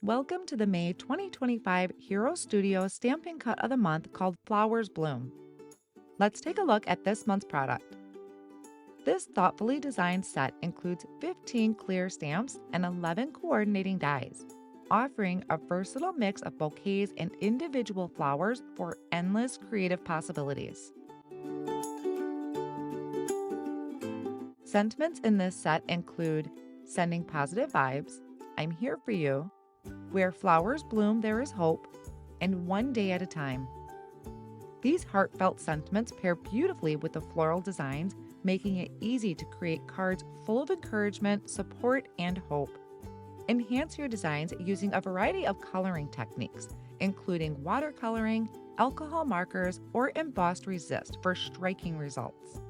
Welcome to the May 2025 Hero Studio Stamping Cut of the Month called Flowers Bloom. Let's take a look at this month's product. This thoughtfully designed set includes 15 clear stamps and 11 coordinating dies, offering a versatile mix of bouquets and individual flowers for endless creative possibilities. Sentiments in this set include sending positive vibes, I'm here for you, where flowers bloom there is hope, and one day at a time. These heartfelt sentiments pair beautifully with the floral designs, making it easy to create cards full of encouragement, support, and hope. Enhance your designs using a variety of coloring techniques, including watercoloring, alcohol markers, or embossed resist for striking results.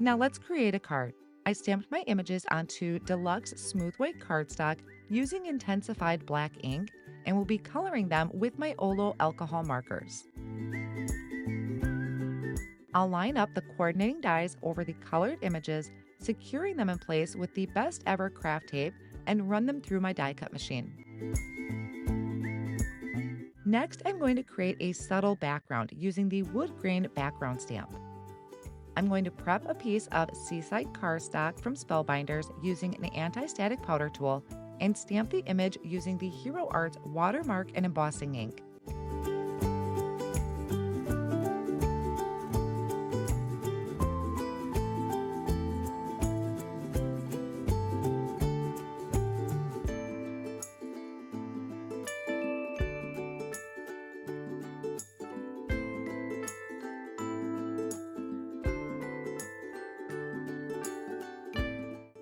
Now let's create a card. I stamped my images onto deluxe smooth white cardstock using intensified black ink and will be coloring them with my Olo alcohol markers. I'll line up the coordinating dies over the colored images, securing them in place with the best ever craft tape and run them through my die cut machine. Next, I'm going to create a subtle background using the wood grain background stamp. I'm going to prep a piece of Seaside cardstock from Spellbinders using an anti-static powder tool and stamp the image using the Hero Arts watermark and embossing ink.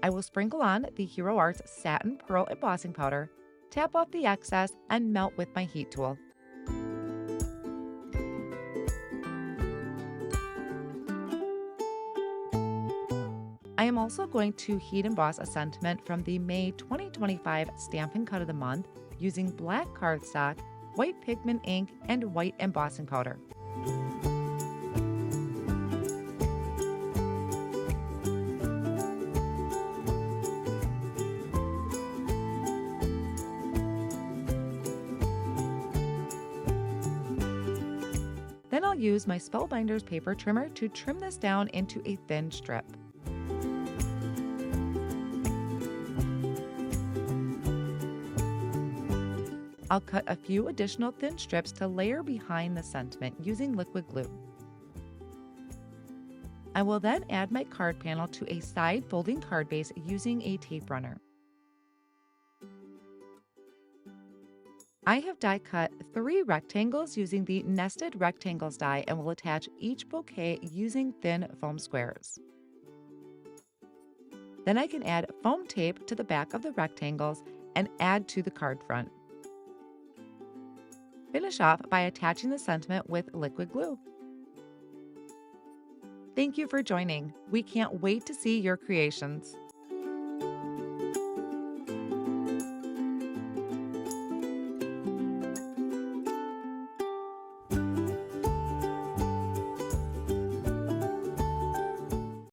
I will sprinkle on the Hero Arts Satin Pearl Embossing Powder, tap off the excess, and melt with my heat tool. I am also going to heat emboss a sentiment from the May 2025 Stampin' Cut of the Month using black cardstock, white pigment ink, and white embossing powder. Then I'll use my Spellbinders paper trimmer to trim this down into a thin strip. I'll cut a few additional thin strips to layer behind the sentiment using liquid glue. I will then add my card panel to a side folding card base using a tape runner. I have die cut 3 rectangles using the Nested Rectangles die and will attach each bouquet using thin foam squares. Then I can add foam tape to the back of the rectangles and add to the card front. Finish off by attaching the sentiment with liquid glue. Thank you for joining. We can't wait to see your creations.